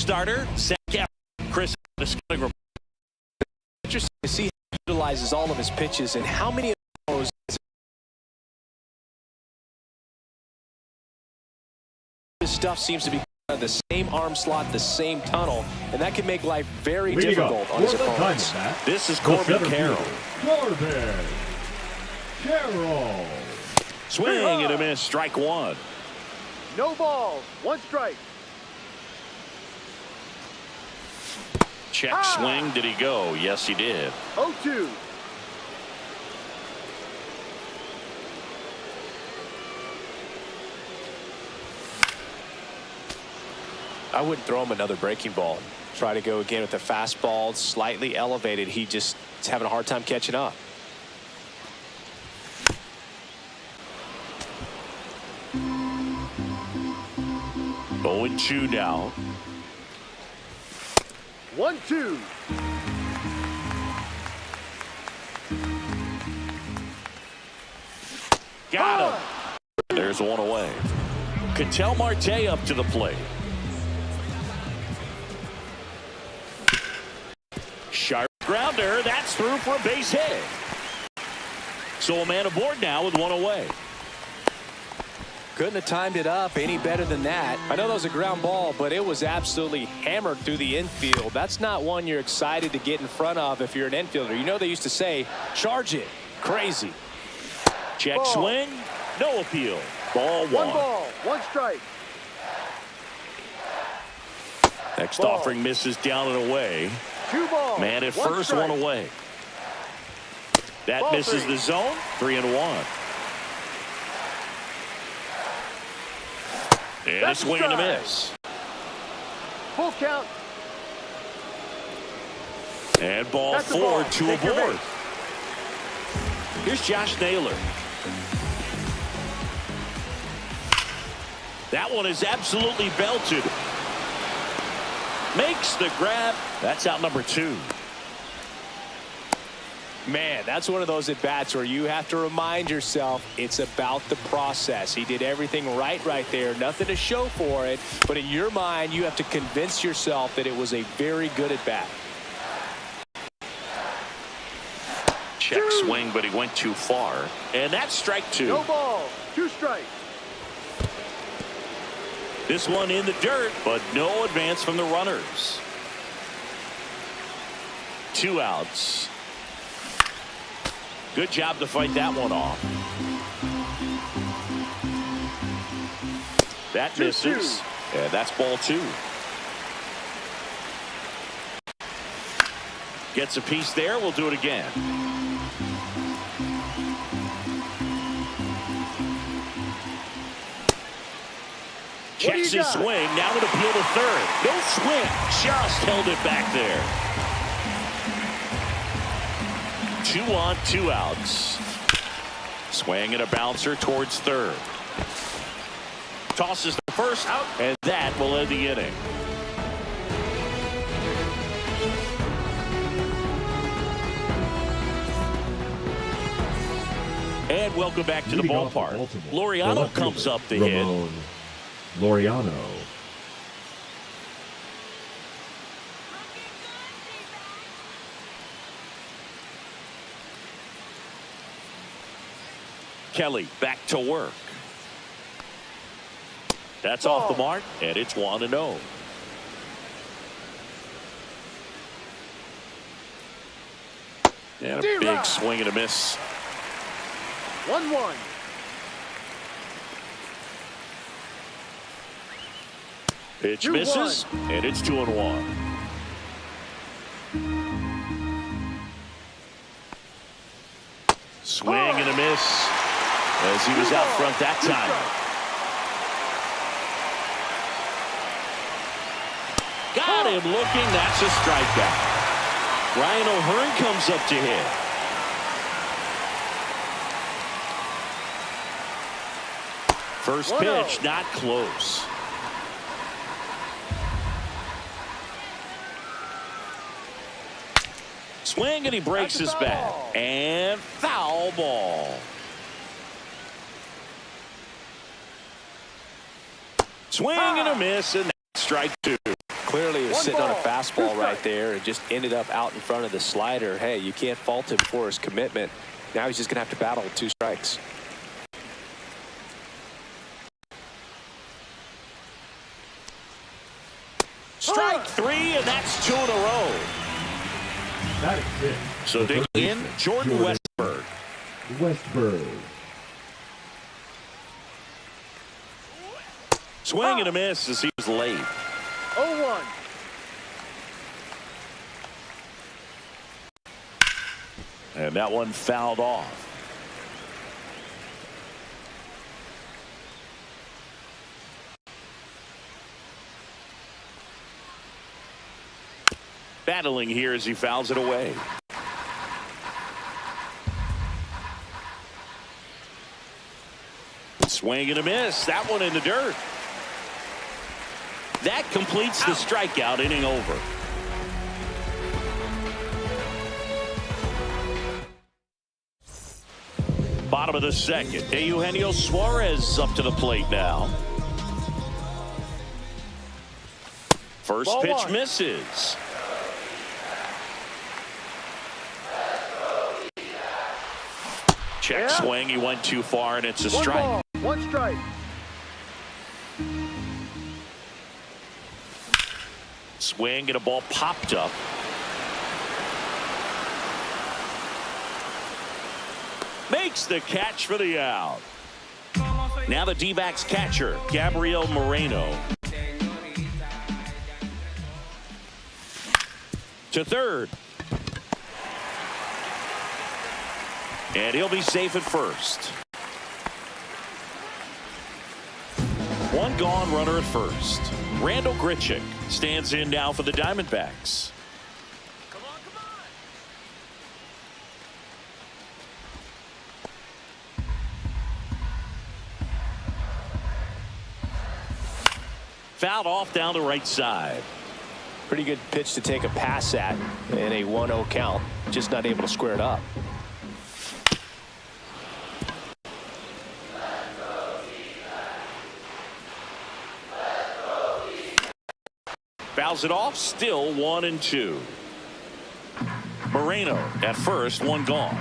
starter, Zach Chris. Interesting to see how he utilizes all of his pitches and how many of those his stuff seems to be the same arm slot, the same tunnel, and that can make life very difficult on his opponents. This is Corbin Carroll. Corbin Carroll. Swing and a miss, strike one. No balls, one strike. Check swing, did he go? Yes, he did. 0-2. I wouldn't throw him another breaking ball. Try to go again with the fastball, slightly elevated. He just is having a hard time catching up. Going 2 now. 1-2. Got him. There's one away. Ketel Marte up to the plate. Sharp grounder. That's through for a base hit. So a man aboard now with one away. Couldn't have timed it up any better than that. I know that was a ground ball, but it was absolutely hammered through the infield. That's not one you're excited to get in front of if you're an infielder. You know they used to say, charge it. Crazy. Check Ball. swing. No appeal. Ball one. One ball, one strike. Next Ball. offering misses down and away. 2 balls. Man at one first, strike. one away. That Ball misses 3. the zone. 3-1. And a That's a swing and a strike. miss. Full count. And ball That's a 4, ball. 2 Take your aboard. base. Here's Josh Naylor. That one is absolutely belted. Makes the grab. That's out number 2. Man, that's one of those at-bats where you have to remind yourself it's about the process. He did everything right there. Nothing to show for it. But in your mind, you have to convince yourself that it was a very good at-bat. Check swing, but he went too far. And that's strike 2. No ball, 2 strikes. This one in the dirt, but no advance from the runners. 2 outs. Good job to fight that one off. That misses. And that's ball 2. Gets a piece there. We'll do it again. Checks his swing. Now an appeal to third. No swing. Just held it back there. 2 on, 2 outs. Swing and a bouncer towards third. Tosses the first out, and that will end the inning. And welcome back to the ballpark. Laureano comes up to hit. Laureano. Kelly back to work. That's off the mark, and it's 1-0. And a big swing and a miss. 1-1. Pitch misses, and it's 2-1. Swing and a miss as he was out front that time. Got him looking. That's a strikeout. Ryan O'Hearn comes up to hit. First pitch, not close. Swing and he breaks his bat. And foul ball. Swing and a miss, and that's strike two. Clearly he was One sitting on a ball, fastball two right strikes. there and just ended up out in front of the slider. Hey, you can't fault him for his commitment. Now he's just going to have to battle with 2 strikes. Strike three, and that's 2 in a row. That is it. So The digging first in, baseman, Jordan Westburg. Westburg. Swing and a miss as he was late. 0-1. And that one fouled off. Battling here as he fouls it away. Swing and a miss. That one in the dirt. That completes the strikeout, inning over. Bottom of the second. Eugenio Suarez up to the plate now. First Ball pitch one. misses. Check Yeah. swing. He went too far, and it's a One strike. ball, 1 strike. Swing and a ball popped up. Makes the catch for the out. Now the D-backs catcher, Gabriel Moreno. To third. And he'll be safe at first. One gone, runner at first. Randall Grichuk stands in now for the Diamondbacks. Fouled off down the right side. Pretty good pitch to take a pass at in a 1-0 count. Just not able to square it up. Fouls it off, still 1-2. Moreno at first, one gone.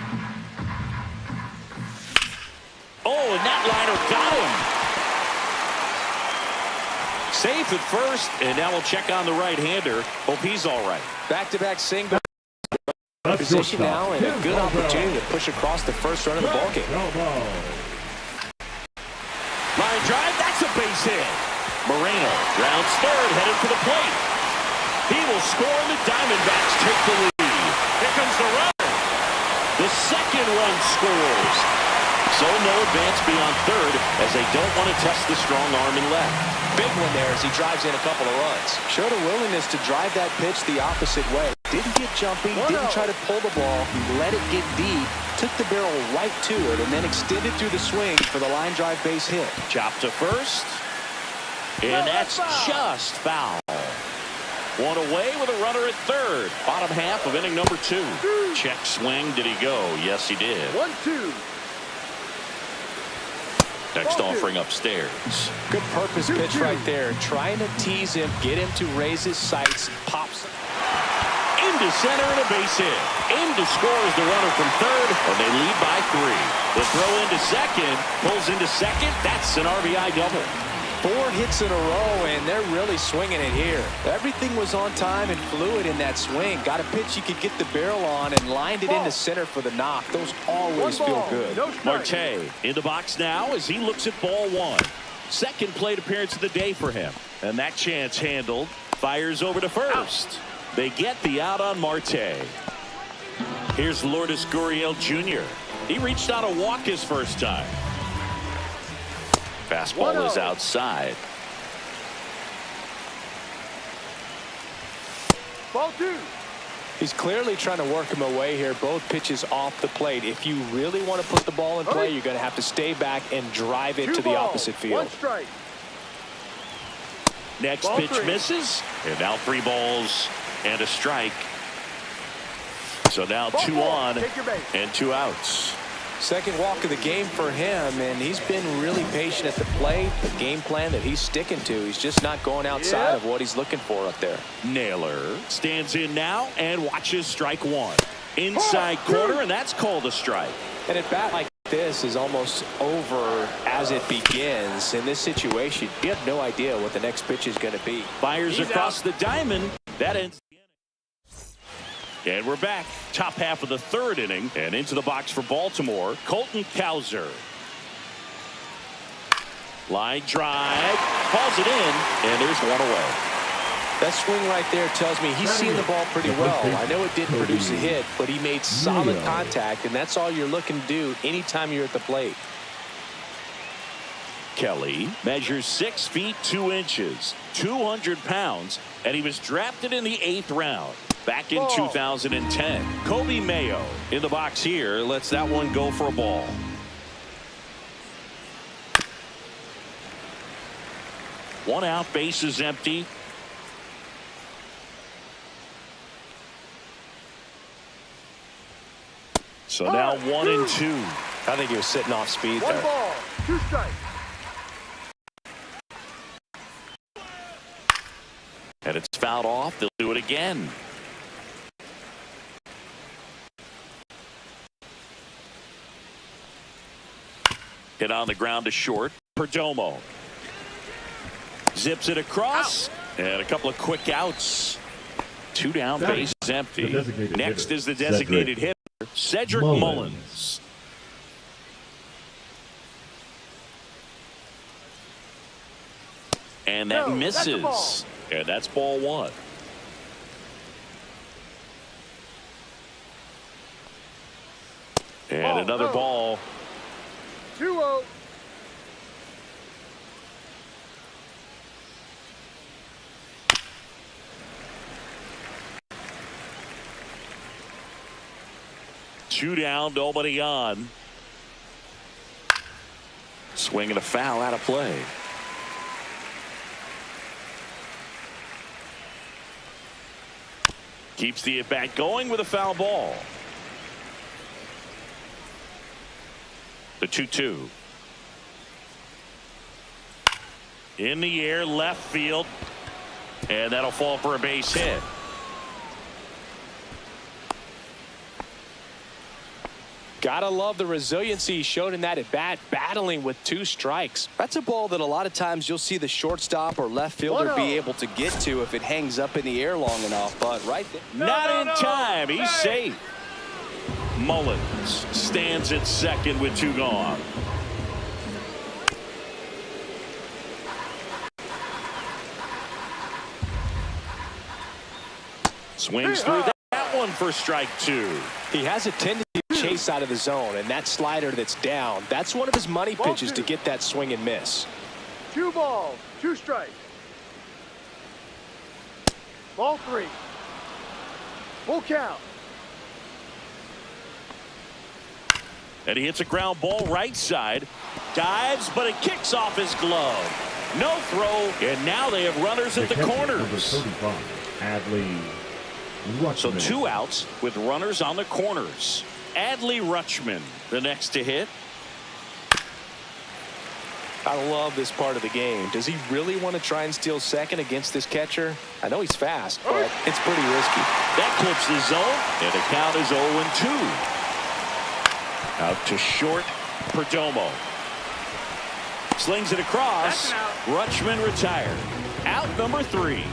Oh, and that liner got him. Safe at first, and now we'll check on the right-hander. Hope he's all right. Back-to-back single That's position now, and a Tim good Elbow. opportunity to push across the first run of the ballgame. Elbow. Line drive, that's a base hit. Moreno rounds third, headed for the plate. He will score, and the Diamondbacks take the lead. Here comes the runner. The second run scores. So no advance beyond third, as they don't want to test the strong arm in left. Big one there as he drives in a couple of runs. Showed a willingness to drive that pitch the opposite way. Didn't get jumpy, didn't try to pull the ball. He let it get deep, took the barrel right to it, and then extended through the swing for the line drive base hit. Chop to first. And that's just foul. One away with a runner at third. Bottom half of inning number 2. Check swing. Did he go? Yes, he did. 1-2. Next offering upstairs. Good purpose pitch right there. Trying to tease him, get him to raise his sights, pops. Into center and a base hit. In to score is the runner from third, and they lead by 3. The throw into second, pulls into second. That's an RBI double. 4 hits in a row, and they're really swinging it here. Everything was on time and fluid in that swing. Got a pitch you could get the barrel on and lined it into center for the knock. Those always One feel ball, good. no strike. Marte in the box now as he looks at ball 1. Second plate appearance of the day for him. And that chance handled. Fires over to first. They get the out on Marte. Here's Lourdes Gurriel Jr. He reached out a walk his first time. Fastball 1-0. is outside. Ball 2. He's clearly trying to work him away here. Both pitches off the plate. If you really want to put the ball in play, you're going to have to stay back and drive it 2 to the balls, opposite field. 1 strike. Next Ball pitch 3. misses. And now 3 balls and a strike. So now Ball 2 4. on Take your base. and 2 outs. Second walk of the game for him, and he's been really patient at the plate. The game plan that he's sticking to, he's just not going outside of what he's looking for up there. Naylor stands in now and watches strike one. Inside corner, and that's called a strike. And at bat like this is almost over as it begins. In this situation, you have no idea what the next pitch is going to be. Fires across the diamond. That ends the inning. And we're back. Top half of the third inning. And into the box for Baltimore, Colton Cowser. Line drive. Calls it in. And there's one away. That swing right there tells me he's seeing the ball pretty well. I know it didn't produce a hit, but he made solid contact, and that's all you're looking to do anytime you're at the plate. Kelly measures 6 feet 2 inches, 200 pounds, and he was drafted in the 8th round back in 2010. Kobe Mayo in the box here lets that one go for a ball. One out, base is empty. So now 1 and 2. I think he was sitting off speed there. 1 ball, 2 strikes. And it's fouled off. They'll do it again. Hit on the ground to short. Perdomo zips it across. And a couple of quick outs. 2 down, base is empty. Next is the designated hitter, Cedric Mullins. And that misses. And that's ball 1. And another ball. 2-0. Two down, nobody on. Swing and a foul out of play. Keeps the at bat going with a foul ball. The 2-2. In the air, left field. And that'll fall for a base hit. Gotta love the resiliency he showed in that at bat, battling with 2 strikes. That's a ball that a lot of times you'll see the shortstop or left fielder be able to get to if it hangs up in the air long enough. But right there, not in time. He's safe. Mullins stands at second with 2 gone. Swings through that one for strike 2. He has a tendency to chase out of the zone, and that slider that's down, that's one of his money pitches to get that swing and miss. 2 balls, 2 strikes. Ball 3. Full count. And he hits a ground ball right side. Dives, but it kicks off his glove. No throw, and now they have runners at the corners. Adley Rutschman. So 2 outs with runners on the corners. Adley Rutschman, the next to hit. I love this part of the game. Does he really want to try and steal second against this catcher? I know he's fast, but it's pretty risky. That clips the zone, and the count is 0-2. Out to short, Perdomo. Slings it across. Rutschman retired. Out number 3.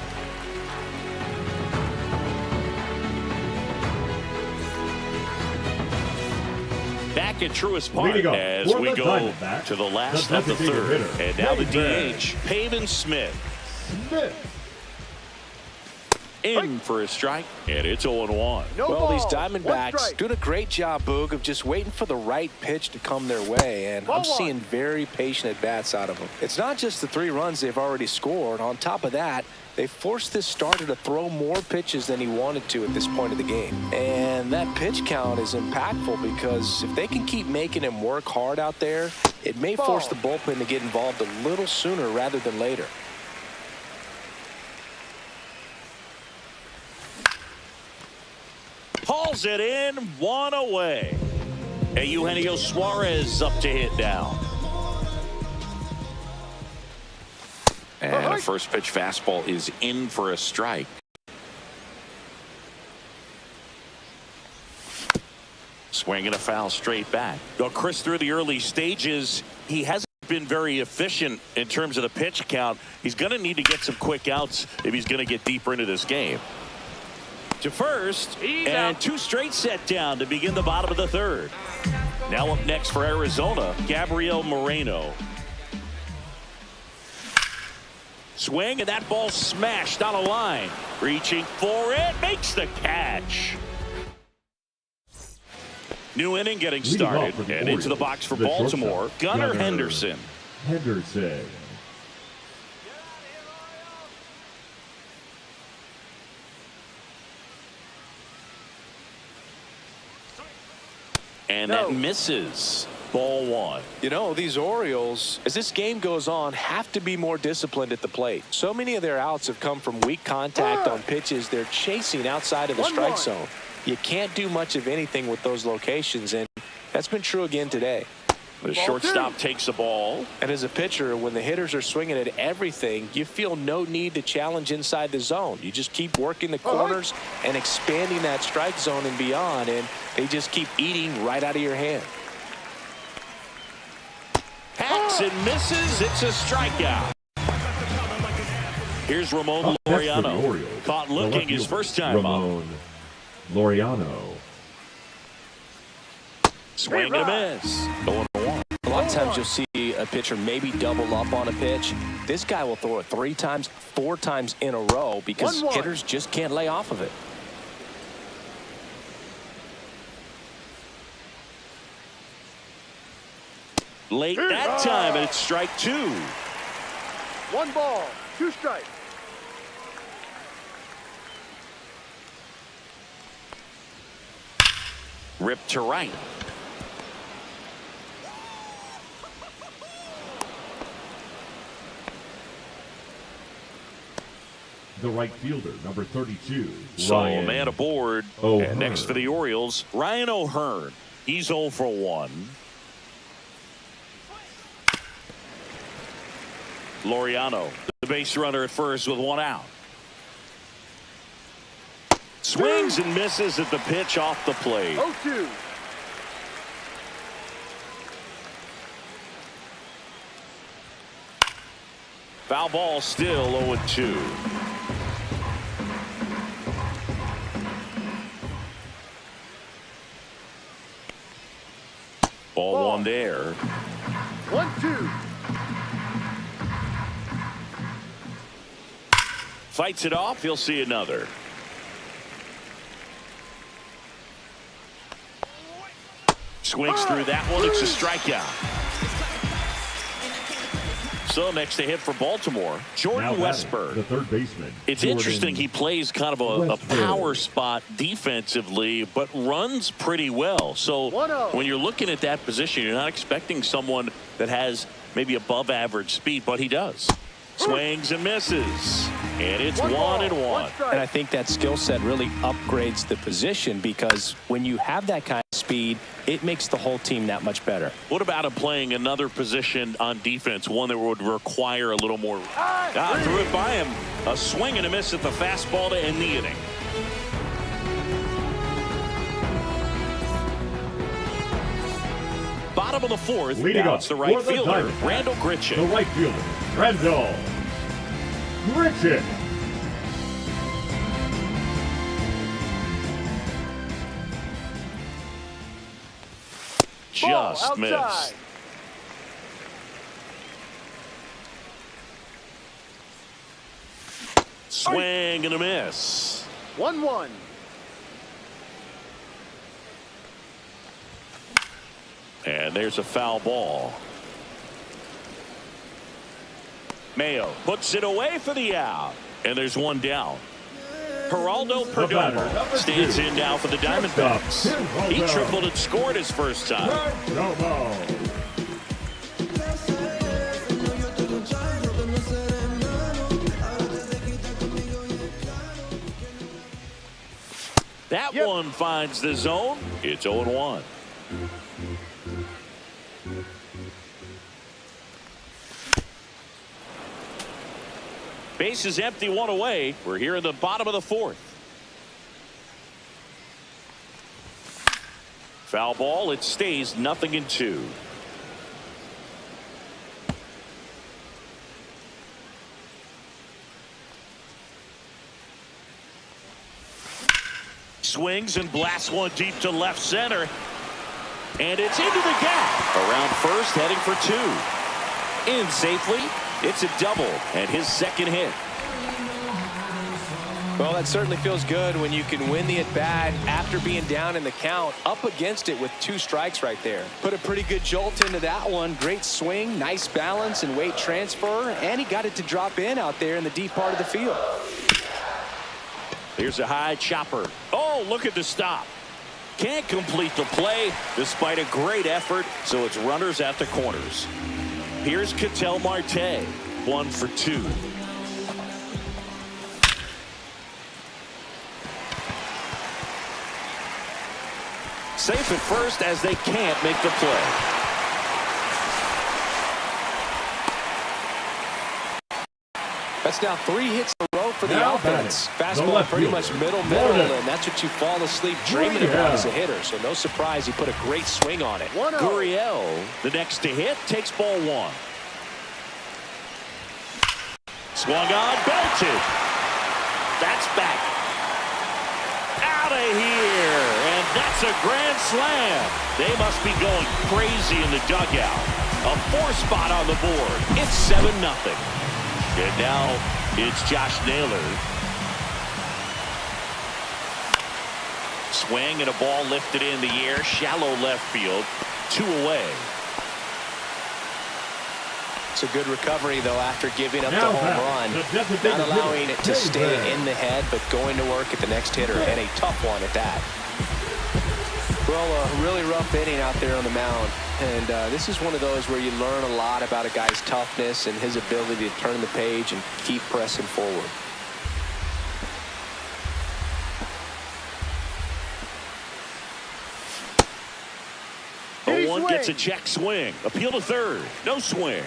Back at Truist Park as we go to the last of the third. And now the DH, Pavin Smith. In for a strike, and it's 0-1. Well, these Diamondbacks doing a great job, Boog, of just waiting for the right pitch to come their way, and I'm seeing very patient at-bats out of them. It's not just the 3 runs they've already scored. On top of that, they forced this starter to throw more pitches than he wanted to at this point of the game. And that pitch count is impactful because if they can keep making him work hard out there, it may force the bullpen to get involved a little sooner rather than later. Hauls it in, 1 away. And Eugenio Suarez up to hit now. And a first pitch fastball is in for a strike. Swing and a foul straight back. Well, Chris, through the early stages, he hasn't been very efficient in terms of the pitch count. He's going to need to get some quick outs if he's going to get deeper into this game. To first, and 2 straight set down to begin the bottom of the 3rd. Now up next for Arizona, Gabriel Moreno. Swing, and that ball smashed on a line. Reaching for it, makes the catch. New inning getting started, and into the box for Baltimore, Gunnar Henderson. And that misses. Ball 1. You know, these Orioles, as this game goes on, have to be more disciplined at the plate. So many of their outs have come from weak contact on pitches they're chasing outside of the strike zone. You can't do much of anything with those locations, and that's been true again today. The shortstop takes the ball. And as a pitcher, when the hitters are swinging at everything, you feel no need to challenge inside the zone. You just keep working the corners and expanding that strike zone and beyond, and they just keep eating right out of your hand. Hacks and misses. It's a strikeout. Here's Ramon Laureano. Caught looking his first time up. Ramon Laureano. Swing and a miss. Going to 1. A lot of times you'll see a pitcher maybe double up on a pitch. This guy will throw it 3 times, 4 times in a row because hitters just can't lay off of it. Late that time, and it's strike 2. 1 ball, 2 strikes. Ripped to right. The right fielder, number 32. So Ryan a man aboard. O'Hearn. And next for the Orioles, Ryan O'Hearn. He's 0 for 1. Laureano, the base runner at first with 1 out. Swings and misses at the pitch off the plate. 0-2. Foul ball still 0-2. Ball 1 there. 1-2. Fights it off. He'll see another. Swings through that one. It's a strikeout. So next to hit for Baltimore, Jordan Westburg. The third baseman. It's Jordan interesting. He plays kind of a power spot defensively, but runs pretty well. So when you're looking at that position, you're not expecting someone that has maybe above average speed, but he does. Swings and misses. And it's 1-1. And I think that skill set really upgrades the position because when you have that kind of speed, it makes the whole team that much better. What about him playing another position on defense, one that would require a little more? Threw it by him. A swing and a miss at the fastball to end the inning. Bottom of the 4th, Leading now up it's the right for the fielder, Diamondbacks, Randall Grichuk. The right fielder, Randall Grichuk. Just missed. Swing and a miss. 1-1. And there's a foul ball. Mayo puts it away for the out. And there's 1 down. Geraldo Perdomo stands in now for the Diamondbacks. He tripled and scored his first time. That one finds the zone. It's 0-1. Base is empty, one away. We're here in the bottom of the fourth. Foul ball. It stays 0-2. Swings and blasts one deep to left center. And it's into the gap. Around first, heading for two. In safely. It's a double and his second hit. Well, that certainly feels good when you can win the at-bat after being down in the count, up against it with 2 strikes right there. Put a pretty good jolt into that one. Great swing, nice balance and weight transfer, and he got it to drop in out there in the deep part of the field. Here's a high chopper. Oh, look at the stop. Can't complete the play despite a great effort, so it's runners at the corners. Here's Ketel Marte, 1 for 2. Safe at first as they can't make the play. That's now 3 hits in a row for the Now offense. batting, the Fastball left pretty fielder, much middle, Gurriel. and that's what you fall asleep dreaming about as a hitter. So no surprise he put a great swing on it. 1-0. Gurriel, the next to hit, takes ball 1. Swung on, belted. That's back. Out of here. And that's a grand slam. They must be going crazy in the dugout. A 4 spot on the board. It's 7-0. And now it's Josh Naylor. Swing and a ball lifted in the air. Shallow left field. 2 away. It's a good recovery, though, after giving up the Now home batting, run. the designated Not allowing hitter, it to stay David. in the head, but going to work at the next hitter, and a tough one at that. Well, a really rough inning out there on the mound. And this is one of those where you learn a lot about a guy's toughness and his ability to turn the page and keep pressing forward. He 0-1 gets a swings. check swing. Appeal to third. No swing.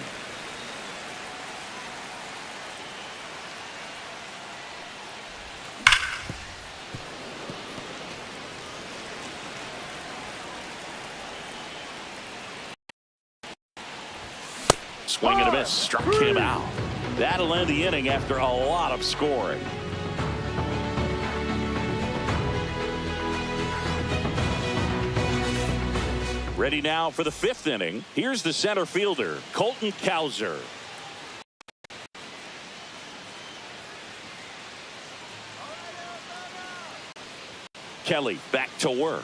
Swing and a miss. Struck him out. That'll end the inning after a lot of scoring. Ready now for the 5th inning. Here's the center fielder, Colton Cowser. Kelly back to work.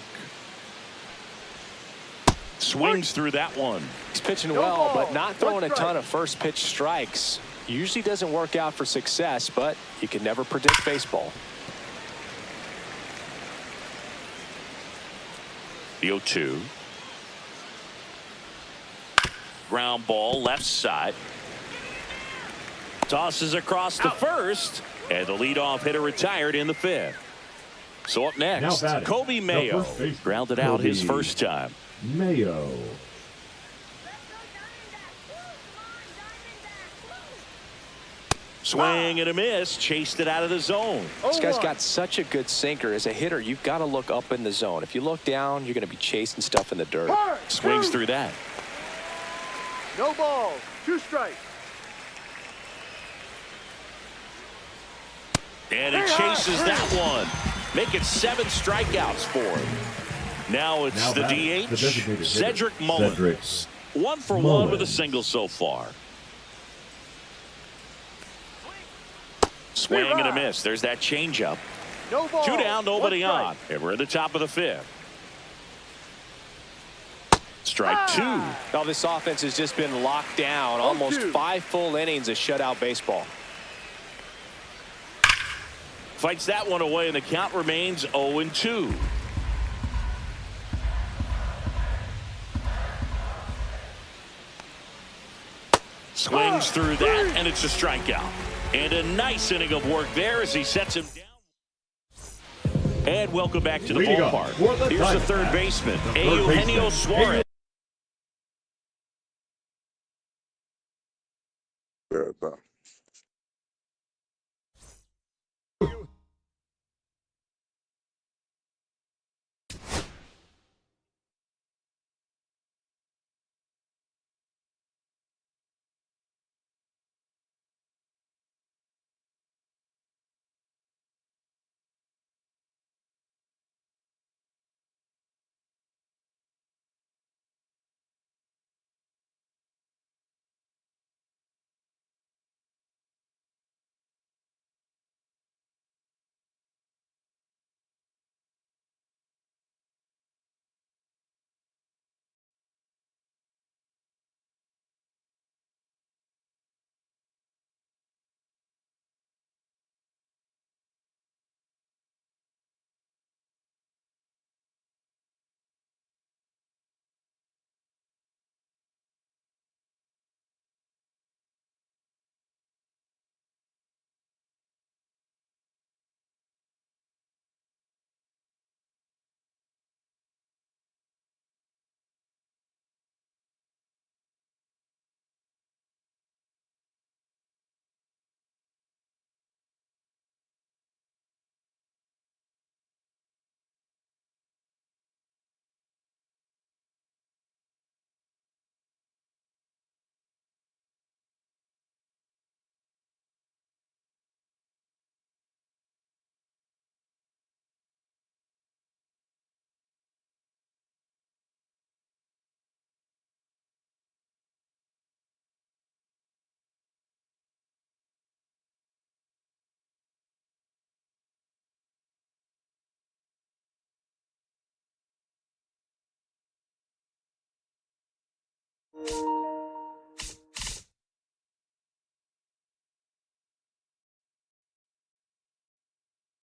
Swings through that one. He's pitching No well, ball. but not throwing One a ton strike. of first pitch strikes. Usually doesn't work out for success, but you can never predict baseball. The 0-2. Ground ball left side. Tosses across to first, and the leadoff hitter retired in the 5th. So up next, Now batting, Kobe the Mayo first baseman, grounded out his Kobe first time. Mayo. Swing and a miss, chased it out of the zone. This guy's 0-1. got such a good sinker. As a hitter, you've got to look up in the zone. If you look down, you're going to be chasing stuff in the dirt. Hard. Swings 2. through that. No balls. 2 strikes. And he chases that one. Make it 7 strikeouts for him. Now it's Now the batting, the DH, designated hitter, Cedric Mullins. Cedric 1 for 1 with a Mullins. single so far. Swing and a miss. There's that changeup. No balls. 2 down, nobody 1 strike. on. And we're at the top of the 5th. Strike 2. Oh, this offense has just been locked down. Almost 0-2. 5 full innings of shutout baseball. Fights that one away, and the count remains 0-2. Swings through that, and it's a strikeout. And a nice inning of work there as he sets him down. And welcome back to the Leading up ballpark. for the Here's the third Diamondbacks, baseman, the third Eugenio baseman, Suarez.